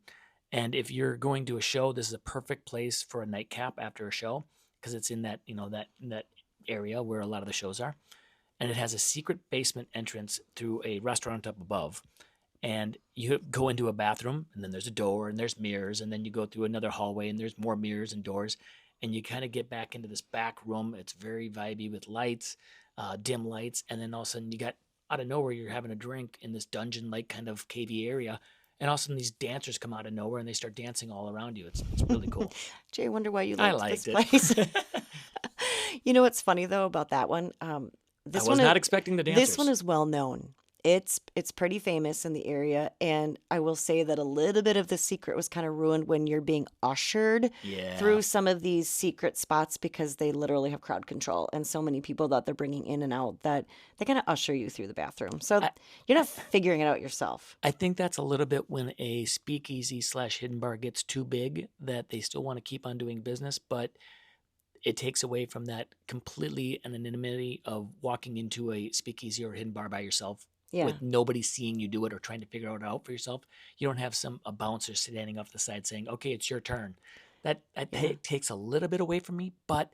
S3: And if you're going to a show, this is a perfect place for a nightcap after a show because it's in that, that area where a lot of the shows are. And it has a secret basement entrance through a restaurant up above. And you go into a bathroom, and then there's a door, and there's mirrors, and then you go through another hallway, and there's more mirrors and doors, and you kind of get back into this back room. It's very vibey with lights, dim lights, and then all of a sudden you got, out of nowhere, you're having a drink in this dungeon-like kind of cavey area, and all of a sudden these dancers come out of nowhere, and they start dancing all around you. It's really cool.
S1: Jay, I wonder why you
S3: I
S1: liked
S3: liked
S1: this
S3: it.
S1: place. You know what's funny, though, about that one?
S3: I was not expecting the dancers.
S1: This one is well known. It's pretty famous in the area, and I will say that a little bit of the secret was kind of ruined when you're being ushered through some of these secret spots because they literally have crowd control and so many people that they're bringing in and out that they kind of usher you through the bathroom. So you're not figuring it out yourself.
S3: I think that's a little bit when a speakeasy / hidden bar gets too big that they still want to keep on doing business, but it takes away from that completely anonymity of walking into a speakeasy or hidden bar by yourself.
S1: Yeah.
S3: With nobody seeing you do it or trying to figure it out for yourself. You don't have a bouncer standing off the side saying, okay, it's your turn. That takes a little bit away from me, but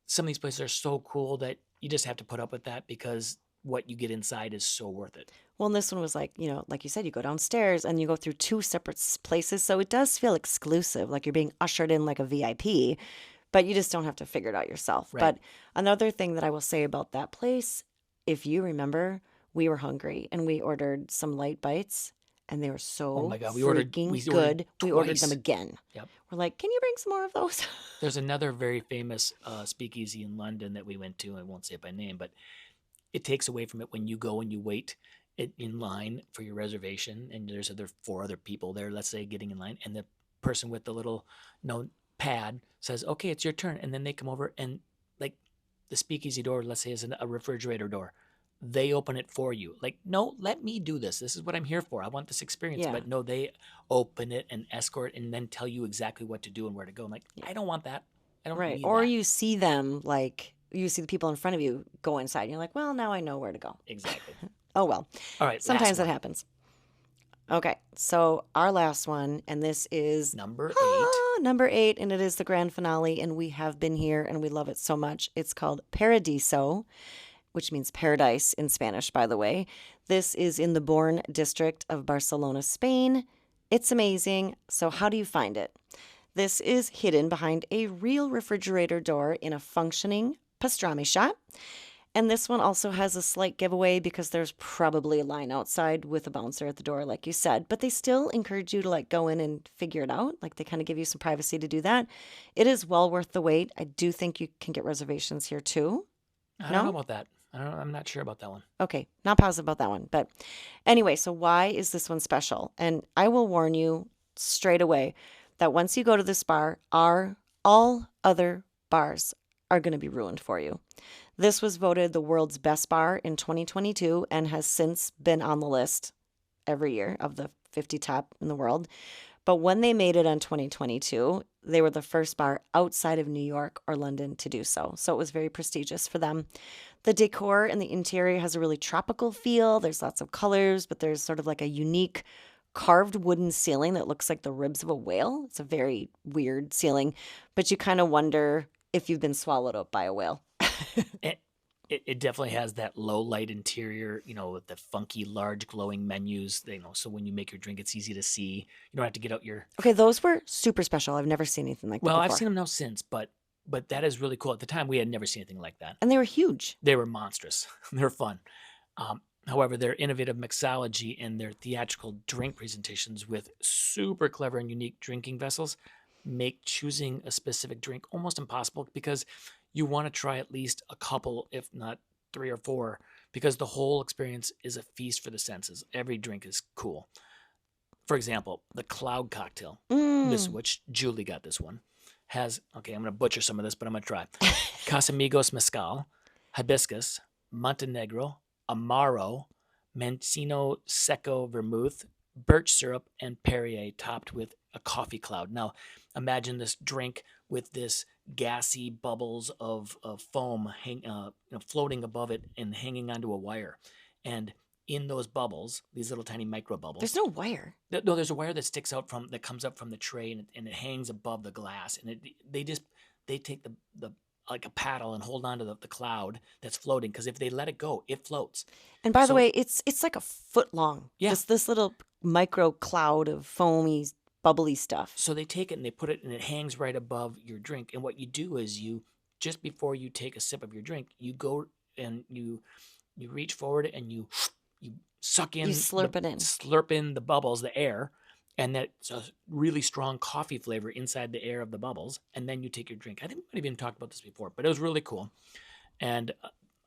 S3: some of these places are so cool that you just have to put up with that because what you get inside is so worth it.
S1: Well, and this one was like, like you said, you go downstairs and you go through two separate places. So it does feel exclusive, like you're being ushered in like a VIP, but you just don't have to figure it out yourself.
S3: Right.
S1: But another thing that I will say about that place, if you remember, we were hungry and we ordered some light bites and they were so
S3: Oh my God, we
S1: freaking
S3: ordered
S1: good. We ordered
S3: twice.
S1: them again.
S3: Yep.
S1: We're like, can you bring some more of those?
S3: There's another very famous speakeasy in London that we went to. I won't say it by name, but it takes away from it when you go and you wait in line for your reservation and there's 4 other people there, let's say, getting in line, and the person with the little pad says, okay, it's your turn. And then they come over and like the speakeasy door, let's say, is a refrigerator door. They open it for you. Like, no, let me do this. This is what I'm here for. I want this experience.
S1: Yeah.
S3: But no, they open it and escort and then tell you exactly what to do and where to go. I'm like, I don't want that. I don't need
S1: Or
S3: that.
S1: you see them, like, you see the people in front of you go inside. And you're like, well, now I know where to go.
S3: Exactly.
S1: Oh, well.
S3: All right.
S1: Sometimes
S3: last
S1: that
S3: one.
S1: happens. Okay. So our last one, and this is
S3: Number 8.
S1: Number 8, and it is the grand finale, and we have been here and we love it so much. It's called Paradiso, which means paradise in Spanish, by the way. This is in the Born district of Barcelona, Spain. It's amazing. So how do you find it? This is hidden behind a real refrigerator door in a functioning pastrami shop. And this one also has a slight giveaway because there's probably a line outside with a bouncer at the door, like you said. But they still encourage you to like go in and figure it out. Like they kind of give you some privacy to do that. It is well worth the wait. I do think you can get reservations here too.
S3: I don't know about that. I'm not sure about that one.
S1: Okay, not positive about that one. But anyway, so why is this one special? And I will warn you straight away that once you go to this bar, all other bars are going to be ruined for you. This was voted the world's best bar in 2022 and has since been on the list every year of the 50 top in the world. But when they made it on 2022, they were the first bar outside of New York or London to do so. So it was very prestigious for them. The decor in the interior has a really tropical feel. There's lots of colors, but there's sort of like a unique carved wooden ceiling that looks like the ribs of a whale. It's a very weird ceiling, but you kind of wonder if you've been swallowed up by a whale.
S3: It definitely has that low light interior, with the funky, large, glowing menus. So when you make your drink, it's easy to see. You don't have to get out your.
S1: Okay, those were super special. I've never seen anything like that before.
S3: I've seen them now since, but that is really cool. At the time, we had never seen anything like that.
S1: And they were huge.
S3: They were monstrous. They were fun. However, their innovative mixology and their theatrical drink presentations with super clever and unique drinking vessels make choosing a specific drink almost impossible, because you want to try at least a couple, if not 3 or 4, because the whole experience is a feast for the senses. Every drink is cool. For example, the Cloud cocktail, which Julie got this one, has, I'm going to butcher some of this, but I'm going to try. Casamigos Mezcal, Hibiscus, Montenegro, Amaro, Mancino Secco Vermouth, birch syrup, and Perrier, topped with a coffee cloud. Now, imagine this drink with this gassy bubbles of foam floating above it and hanging onto a wire. And in those bubbles, these little tiny micro bubbles.
S1: There's no wire.
S3: No, there's a wire that sticks out that comes up from the tray, and it hangs above the glass. And they take the like a paddle and hold on to the cloud that's floating, because if they let it go, it floats.
S1: And by the way, it's like a foot long.
S3: Yeah.
S1: This little micro cloud of foamy, bubbly stuff.
S3: So they take it and they put it, and it hangs right above your drink. And what you do is just before you take a sip of your drink, you go and you reach forward and you suck in.
S1: You slurp it in.
S3: Slurp in the bubbles, the air. And that's a really strong coffee flavor inside the air of the bubbles. And then you take your drink. I think we might have even talked about this before, but it was really cool. And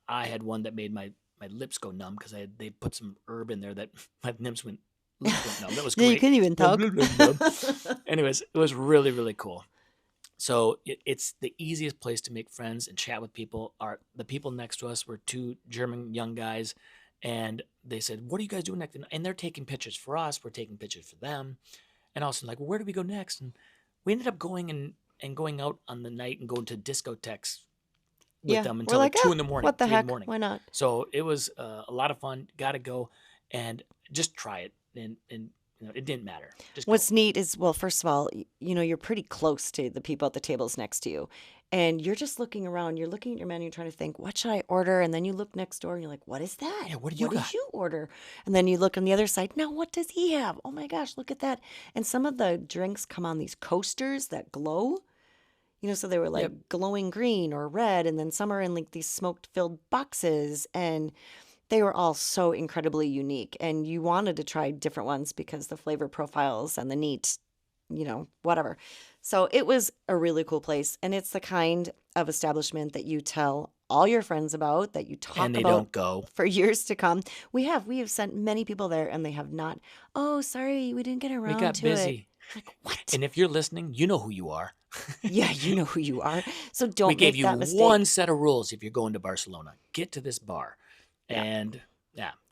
S3: I had one that made my lips go numb, because they put some herb in there that my lips went numb. That was great.
S1: You couldn't even talk.
S3: Anyways, it was really, really cool. So it's the easiest place to make friends and chat with people. The people next to us were 2 German young guys. And they said, "What are you guys doing next?" And they're taking pictures for us. We're taking pictures for them. And also, like, well, where do we go next? And we ended up going and going out on the night and going to discotheques with them until like 2 in the morning.
S1: What the
S3: 3 in
S1: heck?
S3: the morning.
S1: Why not?
S3: So it was a lot of fun. Got to go and just try it. And it didn't matter. Just
S1: What's
S3: go.
S1: neat is, well, first of all, you're pretty close to the people at the tables next to you. And you're just looking around. You're looking at your menu, trying to think, what should I order? And then you look next door and you're like, what is that?
S3: Yeah, what do you got?
S1: did you order? And then you look on the other side. Now, what does he have? Oh my gosh, look at that. And some of the drinks come on these coasters that glow. So they were like glowing green or red. And then some are in like these smoke-filled boxes. And they were all so incredibly unique. And you wanted to try different ones because the flavor profiles and the neat, whatever. So it was a really cool place. And it's the kind of establishment that you tell all your friends about, that you talk about.
S3: And they don't go.
S1: For years to come. We have sent many people there, and they have not. Oh, sorry, we didn't get around to it.
S3: We got busy.
S1: Like, what?
S3: And if you're listening, you know who you are.
S1: Yeah, you know who you are. So don't
S3: We gave
S1: make
S3: you
S1: that mistake.
S3: one set of rules if you're going to Barcelona. Get to this bar.
S1: Yeah.
S3: And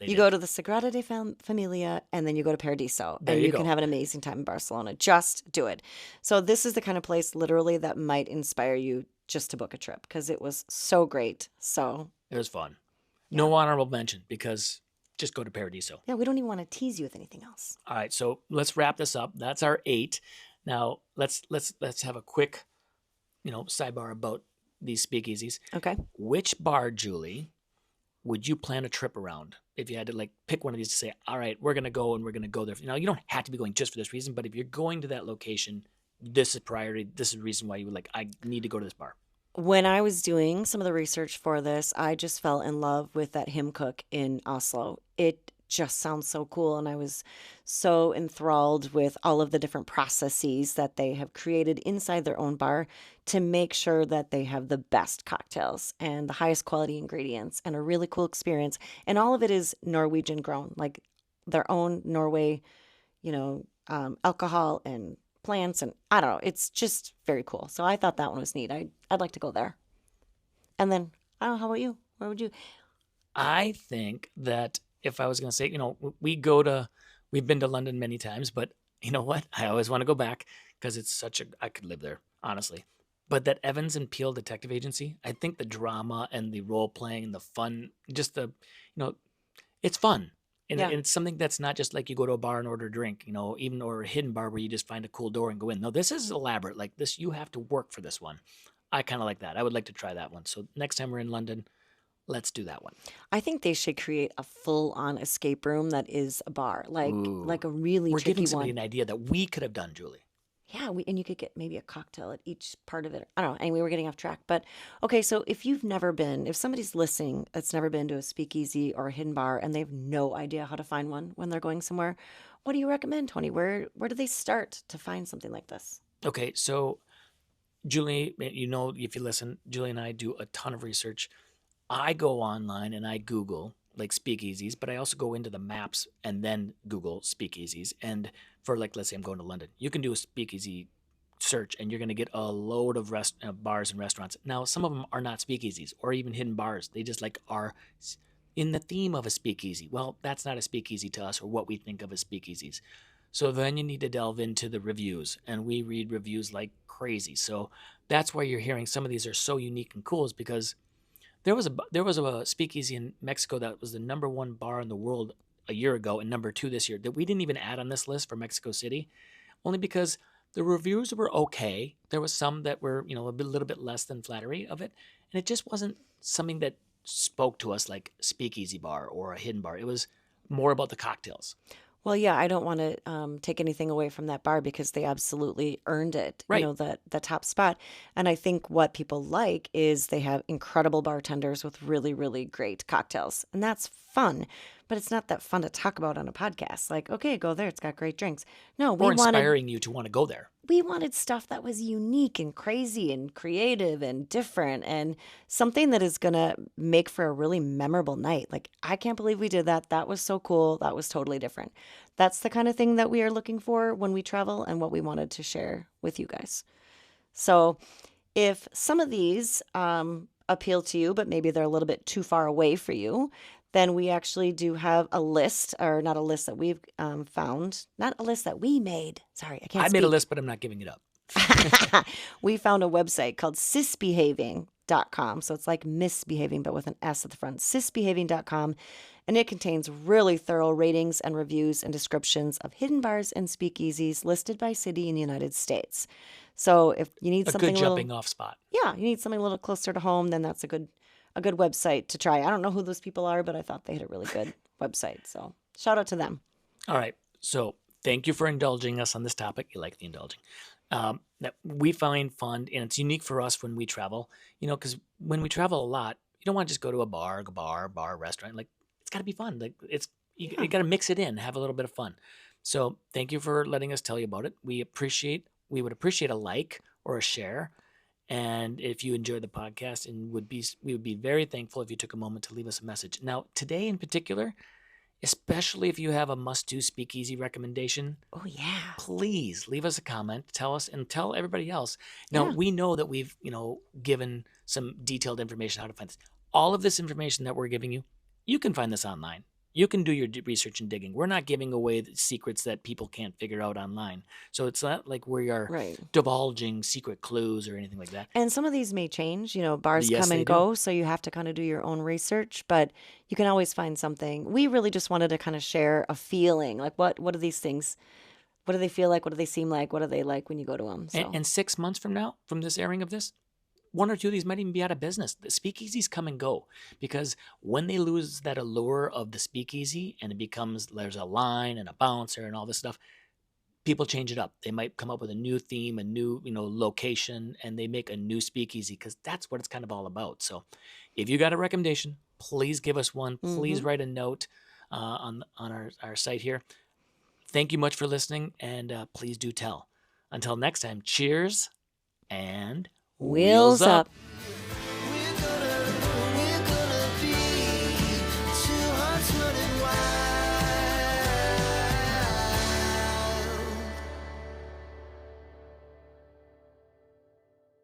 S1: you go to the Sagrada de Familia, and then you go to Paradiso,
S3: There
S1: and
S3: you
S1: you
S3: go.
S1: can have an amazing time in Barcelona. Just do it. So this is the kind of place, literally, that might inspire you just to book a trip, because it was so great. So
S3: It was fun. No honorable mention, because just go to Paradiso.
S1: yeah, we don't even want to tease you with anything else.
S3: All right, so let's wrap this up. That's our 8. Now let's have a quick, sidebar about these speakeasies.
S1: Okay.
S3: Which bar, Julie, would you plan a trip around if you had to pick one of these to say, all right, we're gonna go and we're gonna go there? Now, you don't have to be going just for this reason, but if you're going to that location, this is priority. This is the reason why you would I need to go to this bar.
S1: When I was doing some of the research for this, I just fell in love with that hymn cook in Oslo. It just sounds so cool. And I was so enthralled with all of the different processes that they have created inside their own bar to make sure that they have the best cocktails and the highest quality ingredients and a really cool experience. And all of it is Norwegian grown, like their own Norway, alcohol and plants, and I don't know. It's just very cool. So I thought that one was neat. I'd like to go there. And then, I don't know, how about you? Where would you?
S3: I think that if I was going to say, we've been to London many times, but you know what? I always want to go back because it's I could live there, honestly. But that Evans and Peel Detective Agency, I think the drama and the role playing and the fun, just it's fun. And,
S1: Yeah.
S3: and it's something that's not just like you go to a bar and order a drink, even or a hidden bar where you just find a cool door and go in. No, this is elaborate. Like this, you have to work for this one. I kind of like that. I would like to try that one. So next time we're in London, let's do that one.
S1: I think they should create a full-on escape room that is a bar, like
S3: Ooh.
S1: a really
S3: We're
S1: tricky
S3: giving somebody
S1: one.
S3: an idea that we could have done, Julie.
S1: Yeah, and you could get maybe a cocktail at each part of it. I don't know. Anyway, we're getting off track. But okay, so if somebody's listening that's never been to a speakeasy or a hidden bar and they have no idea how to find one when they're going somewhere, what do you recommend, Tony? Where do they start to find something like this?
S3: Okay, so Julie, if you listen, Julie and I do a ton of research. I go online and I Google like speakeasies, but I also go into the maps and then Google speakeasies. And for let's say I'm going to London, you can do a speakeasy search and you're going to get a load of bars and restaurants. Now, some of them are not speakeasies or even hidden bars. They just are in the theme of a speakeasy. Well, that's not a speakeasy to us or what we think of as speakeasies. So then you need to delve into the reviews, and we read reviews like crazy. So that's why you're hearing some of these are so unique and cool, is because there was a speakeasy in Mexico that was the number 1 bar in the world a year ago and number 2 this year that we didn't even add on this list for Mexico City, only because the reviews were okay. There was some that were, a little bit less than flattery of it, and it just wasn't something that spoke to us like speakeasy bar or a hidden bar. It was more about the cocktails.
S1: Well, yeah, I don't want to take anything away from that bar because they absolutely earned it,
S3: Right.
S1: the top spot. And I think what people like is they have incredible bartenders with really, really great cocktails. And that's fun, but it's not that fun to talk about on a podcast. Like, okay, go there. It's got great drinks. No,
S3: Or inspiring you to want to go there.
S1: We wanted stuff that was unique and crazy and creative and different and something that is going to make for a really memorable night. Like, I can't believe we did that. That was so cool. That was totally different. That's the kind of thing that we are looking for when we travel and what we wanted to share with you guys. So if some of these appeal to you, but maybe they're a little bit too far away for you, then we actually do have a list, or not a list that we've found, not a list that we made. Sorry, I can't
S3: I made a list, but I'm not giving it up.
S1: We found a website called sisbehaving.com. So it's like misbehaving, but with an S at the front, sisbehaving.com. And it contains really thorough ratings and reviews and descriptions of hidden bars and speakeasies listed by city in the United States. So if you need something
S3: good jumping off spot.
S1: Yeah, you need something a little closer to home, then that's a good website to try. I don't know who those people are, but I thought they had a really good website. So shout out to them.
S3: All right. So thank you for indulging us on this topic. You like the indulging. That we find fun, and it's unique for us when we travel, because when we travel a lot, you don't want to just go to a bar, restaurant. Like, it's got to be fun. Like, you got to mix it in, have a little bit of fun. So thank you for letting us tell you about it. We would appreciate a like or a share. And if you enjoyed the podcast, and we would be very thankful if you took a moment to leave us a message. Now, today in particular, especially if you have a must-do speakeasy recommendation,
S1: oh yeah,
S3: please leave us a comment, tell us, and tell everybody else. Now, we know that we've, given some detailed information how to find this. All of this information that we're giving you, you can find this online. You can do your research and digging. We're not giving away the secrets that people can't figure out online. So it's not like we are divulging secret clues or anything like that.
S1: And some of these may change. Bars come and go, so you have to kind of do your own research. But you can always find something. We really just wanted to kind of share a feeling. Like, what are these things? What do they feel like? What do they seem like? What are they like when you go to them? So.
S3: And 6 months from now, from this airing of this, 1 or 2 of these might even be out of business. The speakeasies come and go because when they lose that allure of the speakeasy and it becomes there's a line and a bouncer and all this stuff, people change it up. They might come up with a new theme, a new location, and they make a new speakeasy because that's what it's kind of all about. So if you got a recommendation, please give us one. Please write a note on our site here. Thank you much for listening, and please do tell. Until next time, cheers and
S1: Wheels up.